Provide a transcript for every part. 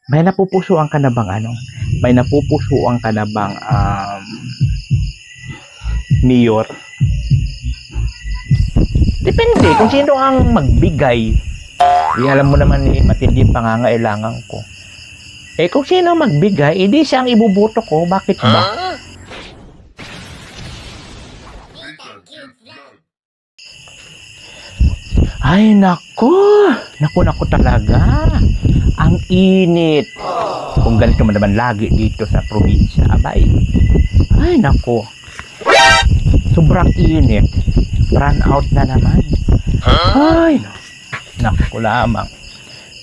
May napupusuan ka na bang ano? May napupusuan ka na bang mayor? Depende kung sino ang magbigay. Alam mo naman matindi pangangailangan ko. Kung sino ang magbigay, edi siya ang ibuboto ko. Bakit ba? Ay, nako talaga. Ang init. Kung ganito naman lagi dito sa probinsya, abay. Ay, nako. Sobrang init. Run out na naman. Ay, nako lamang.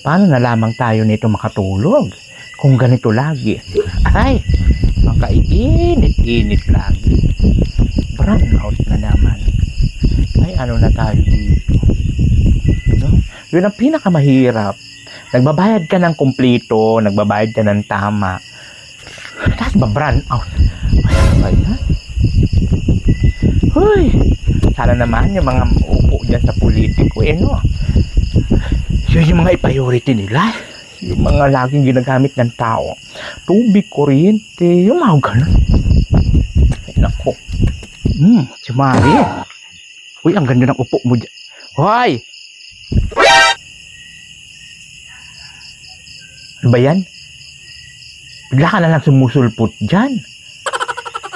Paano na lamang tayo nito makatulog? Kung ganito lagi. Ay, makainit-init lagi. Run out na naman. Ay, ano na tayo dito? No? Yun ang pinakamahirap. Nagbabayad ka ng kumplito, nagbabayad ka ng tama. Tapos ba-run out. Ay, ano ba yan? Uy, sana naman yung mga upo dyan sa politiko, no? Yun yung mga priority nila. Yung mga laging ginagamit ng tao. Tubig, kuryente, yung mga ganun. Ay, nako. Si Mari. Uy, ang ganda ng upo mo dyan. Hoy! Ano ba yan? Bigla ka na lang sumusulpot dyan.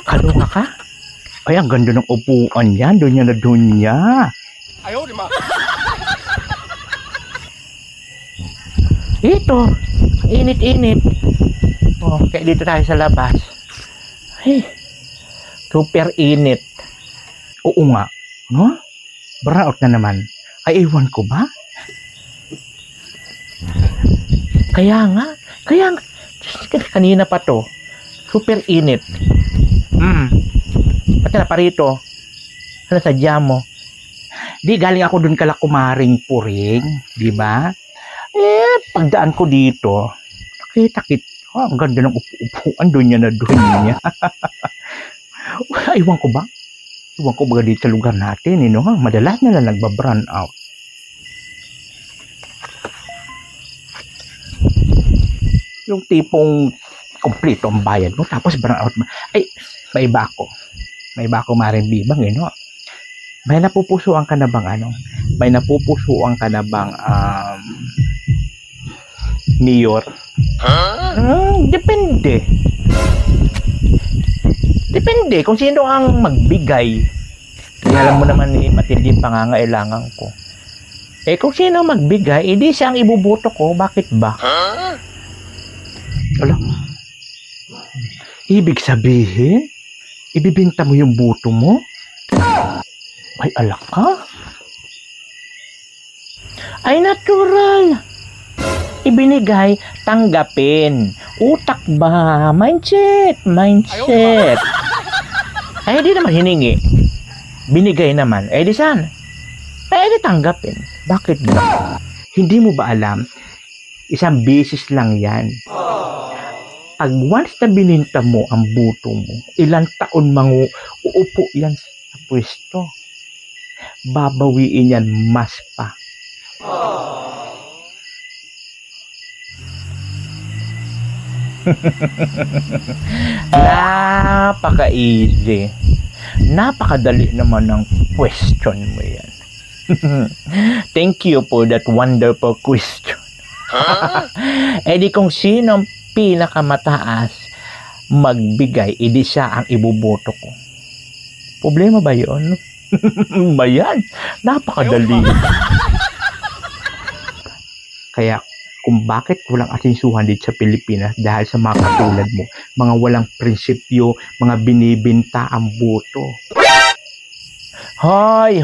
Kaloka ka? Ay, ang ganda ng upuan yan. Dunya na dunya. Ayaw, di ma. Ito. Init-init. Kaya dito tayo sa labas. Ay, super init. Oo nga. No? Burnout na naman. Ay, ewan ko ba? Kaya nga. Kanina pa to. Super init. Pati na pa rito. Ano sadya mo? Di, galing ako dun kala kumaring puring. Di ba? Pagdaan ko dito, nakita ang ganda ng upuan. Dunya na dunya. Ewan ko ba? Ewan ko ba dito sa lugar natin, no? Madalas na lang nagba-burn out. Yung tipong kompleto ang bayad mo, tapos burn out mo. Ay, may iba ako. May iba ako maring bibang, no? May napupusuan ka na bang ano? May napupusuan ka na bang mayor? Depende. Depende kung sino ang magbigay. Alam mo naman matindi pangangailangan ko. Kung sino ang magbigay, edi siya ang ibuboto ko. Bakit ba? Alam, ibig sabihin, ibibinta mo yung boto mo? Ay, alak ka? Ay, natural. Ibinigay, tanggapin. Utak ba? Mindset. Ay, di naman hiningi. Binigay naman. Di saan? Di tanggapin. Bakit ba? Hindi mo ba alam? Isang beses lang yan. Pag once na bininta mo ang buto mo, ilang taon uupo yan sa pwesto. Babawiin yan mas pa. Napaka-easy. Napakadali naman ng question mo yan. Thank you for that wonderful question. Di kung sino ang pinakamataas magbigay, edi siya ang iboboto ko. Problema ba yun? Bayan, napakadali. Kaya kung bakit walang asensuhan dito sa Pilipinas dahil sa mga katulad mo, mga walang prinsipyo, mga binibinta ang boto. Hoy,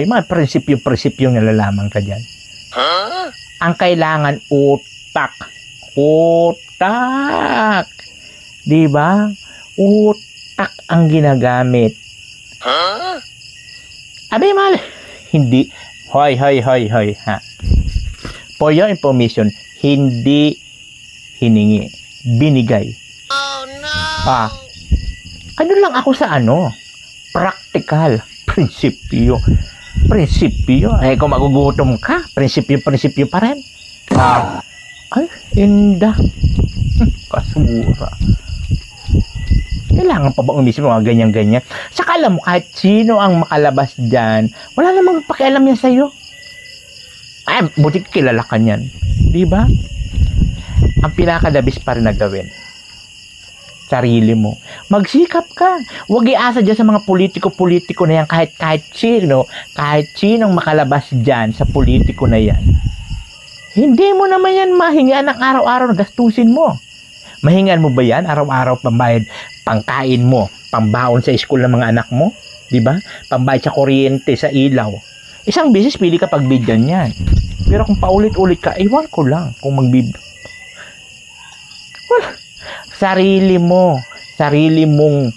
mga prinsipyo nalalaman ka dyan. Ang kailangan utak. Diba? Utak ang ginagamit. Abi mal, hindi. Hoy, ha. For your information, hindi hiningi, binigay. Oh no! Ano lang ako sa practical, prinsipyo. Kung magugutom ka, prinsipyo pa rin. Ay, inda. Kasura. Kailangan pa ba umisip mga ganyan-ganyan? Saka alam mo, kahit sino ang makalabas dyan, wala namang pakialam yan sa'yo. Ay, buti kilala ka niyan. Di ba? Ang pinakadabis pa rin na gawin. Sarili mo. Magsikap ka. Huwag iasa dyan sa mga politiko-politiko na yan. Kahit sinong makalabas dyan sa politiko na yan. Hindi mo naman yan mahingaan ng araw-araw na gastusin mo. Mahingaan mo ba yan? Araw-araw pambayad, pangkain mo, pambaon sa school ng mga anak mo? Di ba? Pambayad sa kuryente, sa ilaw. Isang beses pili ka pagbigyan yan. Pero kung paulit-ulit ka, ewan ko lang kung well, sarili mong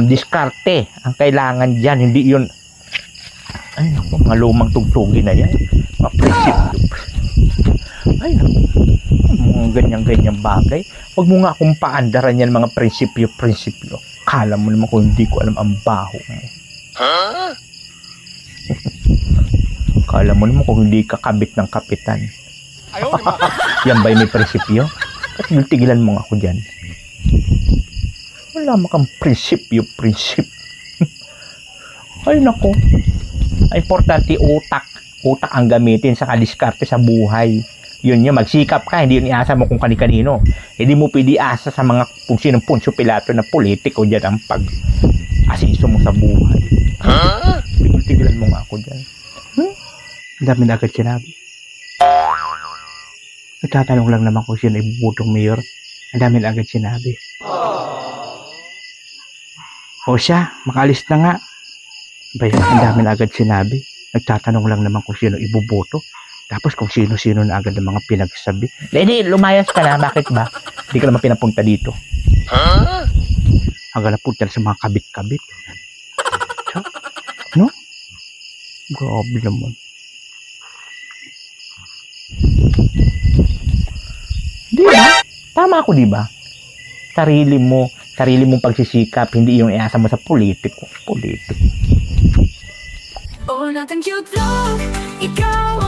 diskarte ang kailangan dyan. Hindi yun, ay naku, mga lumang tugtugin na yan. Mga prinsipyo. Ay naku, mga ganyan-ganyan bagay. Huwag mo nga akong paandaran yan mga prinsipyo. Kala mo naman kung hindi ko alam ang baho mo. Huh? Kala mo naman kung hindi ka kabit ng kapitan. Yan ba'y may prinsipyo? At tigilan mo nga ako dyan. Wala mo kang prinsipyo. Ay nako. Ay importante utak ang gamitin sa kadiskarte sa buhay. Yun magsikap ka, hindi yun iasa mo kung kani-kanino. Hindi mo pwede asa sa mga kung sinong Poncio Pilato na politiko dyan ang pag-asiso mo sa buhay. Huh? Tigilan mo nga ako dyan. Ang dami na agad sinabi. Nagtatanong lang naman kung sino ibubutong mayor. Ang dami na agad sinabi. O siya, makaalis na nga. Bayan, ang dami na agad sinabi. Nagtatanong lang naman kung sino ibuboto. Tapos kung sino-sino na agad ang mga pinagsabi. Hindi, lumayas ka na. Bakit ba? Hindi ka naman pinapunta dito. Huh? Hanggang napunta sa mga kabit-kabit. So, no? Grabe naman. Di ba? Tama ako, di ba? Sarili mong pagsisikap, hindi yung iasa mo sa politiko. Oh, nothing cute love, ikaw